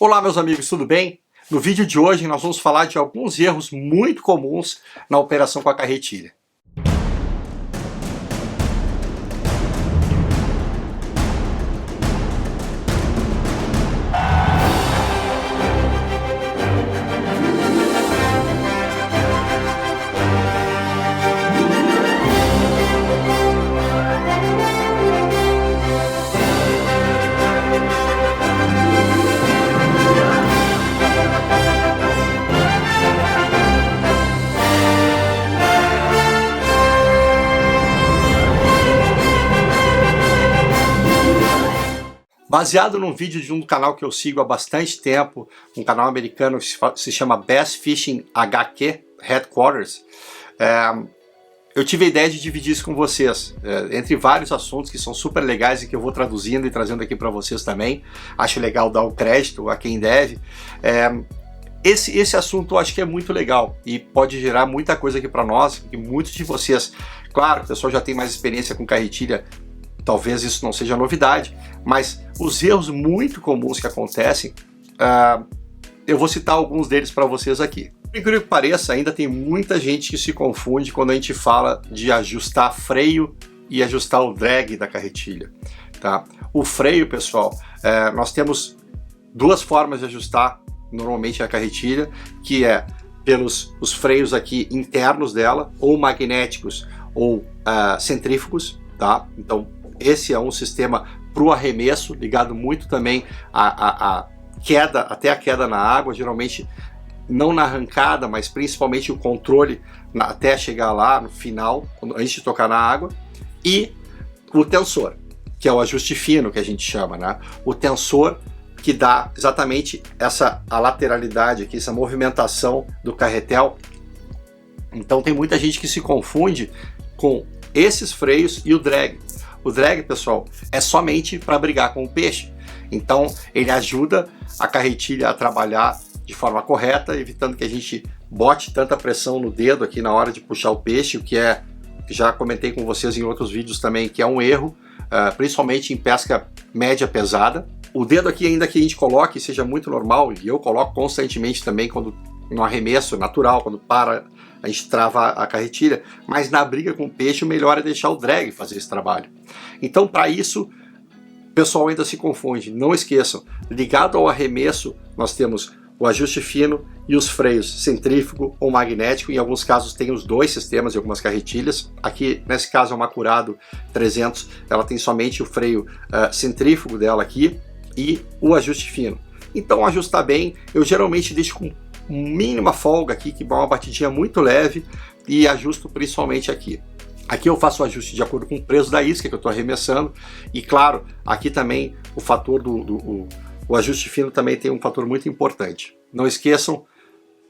Olá meus amigos, tudo bem? No vídeo de hoje nós vamos falar de alguns erros muito comuns na operação com a carretilha. Baseado num vídeo de um canal que eu sigo há bastante tempo, um canal americano que se chama Bass Fishing HQ Headquarters, eu tive a ideia de dividir isso com vocês, entre vários assuntos que são super legais e que eu vou traduzindo e trazendo aqui para vocês também. Acho legal dar o crédito a quem deve. Esse assunto eu acho que é muito legal e pode gerar muita coisa aqui para nós, e muitos de vocês, claro, o pessoal já tem mais experiência com carretilha, talvez isso não seja novidade, mas os erros muito comuns que acontecem, eu vou citar alguns deles para vocês aqui. Por incrível que pareça, ainda tem muita gente que se confunde quando a gente fala de ajustar freio e ajustar o drag da carretilha. Tá? O freio, pessoal, nós temos duas formas de ajustar normalmente a carretilha, que é pelos os freios aqui internos dela, ou magnéticos ou centrífugos. Tá? Então, esse é um sistema para o arremesso, ligado muito também à queda, até a queda na água, geralmente não na arrancada, mas principalmente o controle até chegar lá no final, antes de tocar na água. E o tensor, que é o ajuste fino que a gente chama, né? O tensor que dá exatamente a lateralidade aqui, essa movimentação do carretel. Então tem muita gente que se confunde com esses freios e o drag. O drag, pessoal, é somente para brigar com o peixe. Então, ele ajuda a carretilha a trabalhar de forma correta, evitando que a gente bote tanta pressão no dedo aqui na hora de puxar o peixe, o que já comentei com vocês em outros vídeos também, que é um erro, principalmente em pesca média pesada. O dedo aqui, ainda que a gente coloque, seja muito normal, e eu coloco constantemente também quando no arremesso natural, quando a gente trava a carretilha, mas na briga com o peixe o melhor é deixar o drag fazer esse trabalho. Então, para isso, o pessoal ainda se confunde. Não esqueçam, ligado ao arremesso, nós temos o ajuste fino e os freios centrífugo ou magnético. Em alguns casos tem os dois sistemas em algumas carretilhas. Aqui, nesse caso, é uma Curado 300, ela tem somente o freio centrífugo dela aqui e o ajuste fino. Então, ajustar bem, eu geralmente deixo com mínima folga aqui, que dá uma batidinha muito leve, e ajusto principalmente aqui. Aqui eu faço o ajuste de acordo com o peso da isca que eu estou arremessando, e claro, aqui também o fator o ajuste fino também tem um fator muito importante. Não esqueçam,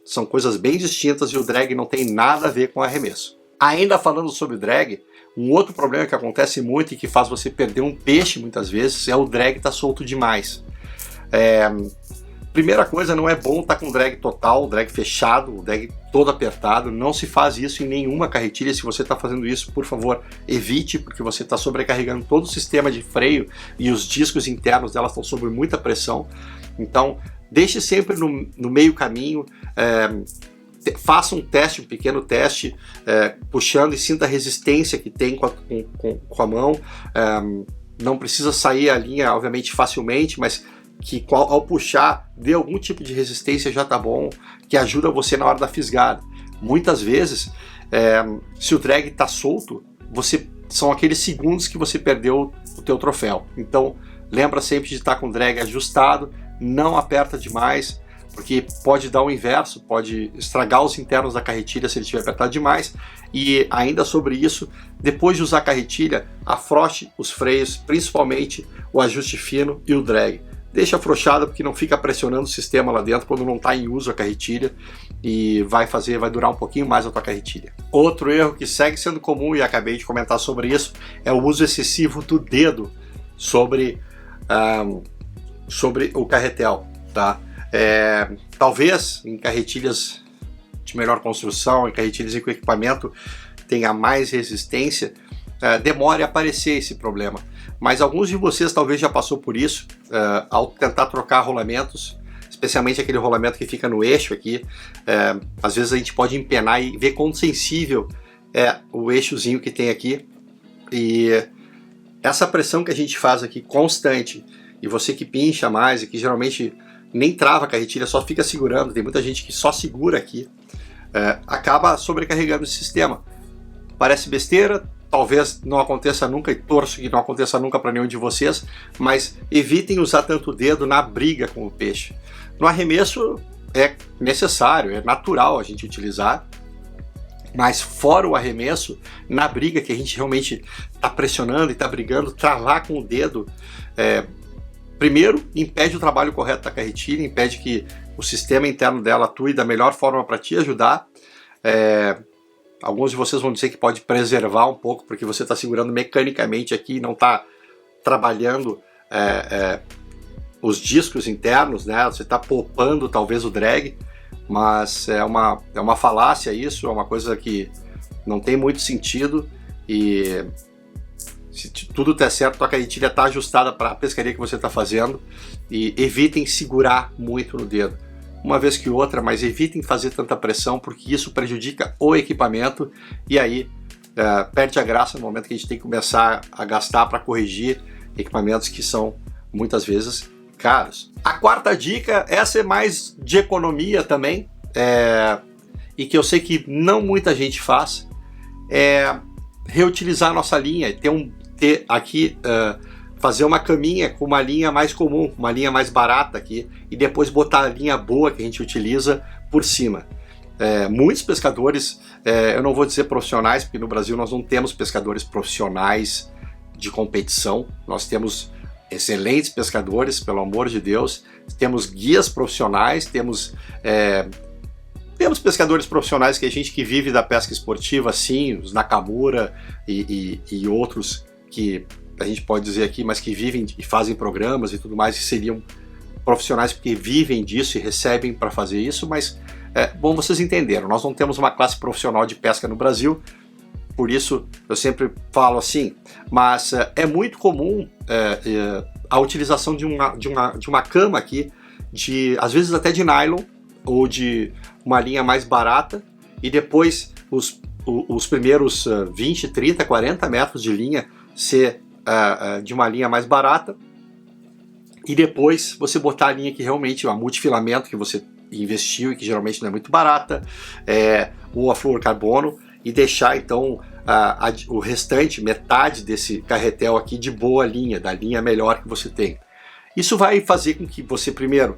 são coisas bem distintas e o drag não tem nada a ver com arremesso. Ainda falando sobre drag, um outro problema que acontece muito e que faz você perder um peixe muitas vezes é o drag estar solto demais. Primeira coisa, não é bom estar com drag total, drag fechado, o drag todo apertado. Não se faz isso em nenhuma carretilha. Se você está fazendo isso, por favor, evite, porque você está sobrecarregando todo o sistema de freio e os discos internos delas estão sob muita pressão. Então, deixe sempre no meio caminho, faça um teste, um pequeno teste, puxando e sinta a resistência que tem com a mão. Não precisa sair a linha, obviamente, facilmente, mas que ao puxar dê algum tipo de resistência já tá bom, que ajuda você na hora da fisgada. Muitas vezes, se o drag tá solto, são aqueles segundos que você perdeu o teu troféu. Então, lembra sempre de estar com o drag ajustado, não aperta demais, porque pode dar o inverso, pode estragar os internos da carretilha se ele estiver apertado demais. E ainda sobre isso, depois de usar a carretilha, afrouxe os freios, principalmente o ajuste fino e o drag. Deixa afrouxado, porque não fica pressionando o sistema lá dentro quando não está em uso a carretilha, e vai durar um pouquinho mais a tua carretilha. Outro erro que segue sendo comum, e acabei de comentar sobre isso, é o uso excessivo do dedo sobre o carretel. Tá? Talvez em carretilhas de melhor construção, em carretilhas com equipamento tenha mais resistência, demore a aparecer esse problema. Mas alguns de vocês talvez já passou por isso, ao tentar trocar rolamentos, especialmente aquele rolamento que fica no eixo aqui. Às vezes a gente pode empenar e ver quão sensível é o eixozinho que tem aqui. E essa pressão que a gente faz aqui constante, e você que pincha mais e que geralmente nem trava a carretilha, só fica segurando, tem muita gente que só segura aqui, acaba sobrecarregando o sistema. Parece besteira, talvez não aconteça nunca, e torço que não aconteça nunca para nenhum de vocês, mas evitem usar tanto o dedo na briga com o peixe. No arremesso é necessário, é natural a gente utilizar, mas fora o arremesso, na briga que a gente realmente está pressionando e está brigando, travar com o dedo, primeiro, impede o trabalho correto da carretilha, impede que o sistema interno dela atue da melhor forma para te ajudar. Alguns de vocês vão dizer que pode preservar um pouco, porque você está segurando mecanicamente aqui e não está trabalhando os discos internos, né? Você está poupando talvez o drag, mas é uma falácia isso, é uma coisa que não tem muito sentido. E se tudo der certo, a carretilha está ajustada para a pescaria que você está fazendo, e evitem segurar muito no dedo. Uma vez que outra, mas evitem fazer tanta pressão, porque isso prejudica o equipamento e aí perde a graça no momento que a gente tem que começar a gastar para corrigir equipamentos que são muitas vezes caros. A quarta dica, essa é mais de economia também, e que eu sei que não muita gente faz, é reutilizar a nossa linha, ter aqui fazer uma caminha com uma linha mais comum, uma linha mais barata aqui, e depois botar a linha boa que a gente utiliza por cima. Muitos pescadores, eu não vou dizer profissionais, porque no Brasil nós não temos pescadores profissionais de competição, nós temos excelentes pescadores, pelo amor de Deus, temos guias profissionais, temos pescadores profissionais que a gente que vive da pesca esportiva, sim, os Nakamura e outros que a gente pode dizer aqui, mas que vivem e fazem programas e tudo mais, que seriam profissionais porque vivem disso e recebem para fazer isso, mas bom, vocês entenderam, nós não temos uma classe profissional de pesca no Brasil, por isso eu sempre falo assim, mas é muito comum a utilização de uma cama aqui, às vezes até de nylon, ou de uma linha mais barata, e depois os primeiros 20, 30, 40 metros de linha ser de uma linha mais barata, e depois você botar a linha que realmente, a multifilamento que você investiu e que geralmente não é muito barata, ou a fluorcarbono, e deixar então o restante, metade desse carretel aqui de boa linha, da linha melhor que você tem. Isso vai fazer com que você primeiro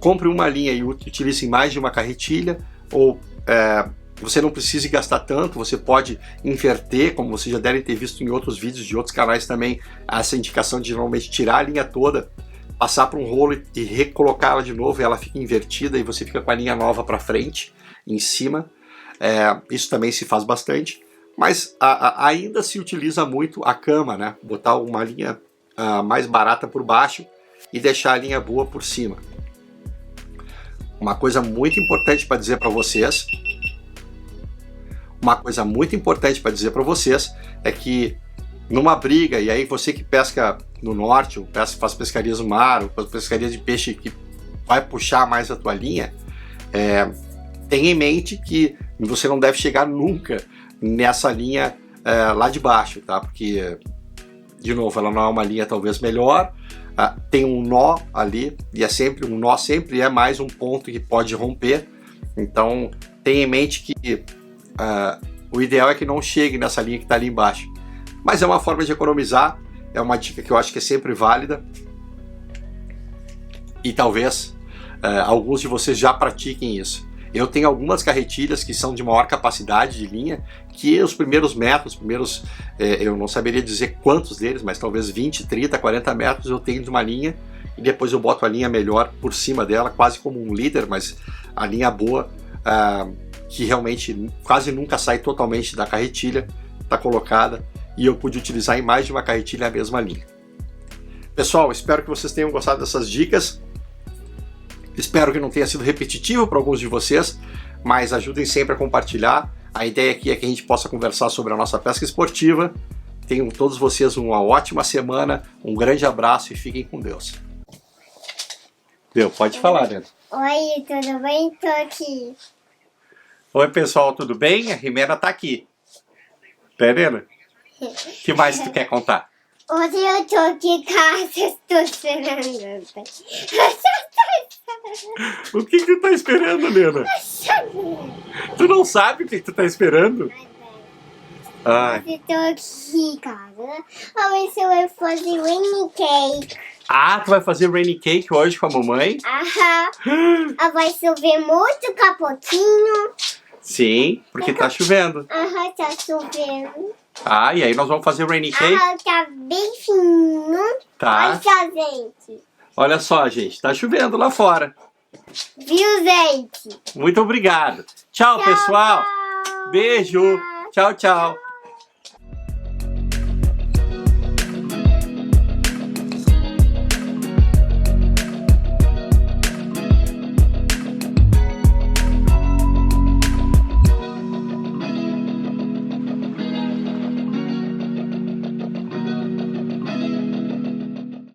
compre uma linha e utilize mais de uma carretilha, ou você não precise gastar tanto, você pode inverter, como vocês já devem ter visto em outros vídeos de outros canais também, essa indicação de normalmente tirar a linha toda, passar para um rolo e recolocá-la de novo, e ela fica invertida e você fica com a linha nova para frente, em cima. Isso também se faz bastante, mas ainda se utiliza muito a cama, né? Botar uma linha mais barata por baixo e deixar a linha boa por cima. Uma coisa muito importante para dizer para vocês, é que numa briga, e aí você que pesca no norte, ou faz pescarias no mar, ou pescaria de peixe que vai puxar mais a tua linha, tenha em mente que você não deve chegar nunca nessa linha lá de baixo, tá? Porque, de novo, ela não é uma linha talvez melhor, tem um nó ali, e um nó sempre é mais um ponto que pode romper, então tenha em mente que o ideal é que não chegue nessa linha que está ali embaixo. Mas é uma forma de economizar, é uma dica que eu acho que é sempre válida, e talvez alguns de vocês já pratiquem isso. Eu tenho algumas carretilhas que são de maior capacidade de linha, que os primeiros metros, eu não saberia dizer quantos deles, mas talvez 20, 30, 40 metros eu tenho de uma linha, e depois eu boto a linha melhor por cima dela, quase como um líder, mas a linha boa, que realmente quase nunca sai totalmente da carretilha, está colocada, e eu pude utilizar em mais de uma carretilha a mesma linha. Pessoal, espero que vocês tenham gostado dessas dicas. Espero que não tenha sido repetitivo para alguns de vocês, mas ajudem sempre a compartilhar. A ideia aqui é que a gente possa conversar sobre a nossa pesca esportiva. Tenham todos vocês uma ótima semana, um grande abraço e fiquem com Deus. Deu, pode falar, Nena. Oi, tudo bem? Tô aqui. Oi, pessoal, tudo bem? A Rimena tá aqui. Tá, Nena? O que mais tu quer contar? Hoje eu tô aqui em casa, estou esperando. O que tu tá esperando, Nena? Tu não sabe o que tu tá esperando? Ai. Eu tô aqui em casa. Hoje eu vou fazer rainy cake. Ah, tu vai fazer rainy cake hoje com a mamãe? Aham. Vai chover muito com pouquinho. Sim, porque tá chovendo. Aham, tá chovendo. Ah, e aí nós vamos fazer rainy cake? Aham, tá bem fininho. Tá. Olha só, gente. Olha só, gente, tá chovendo lá fora. Viu, gente? Muito obrigado. Tchau, pessoal. Tchau. Beijo. Tchau, tchau.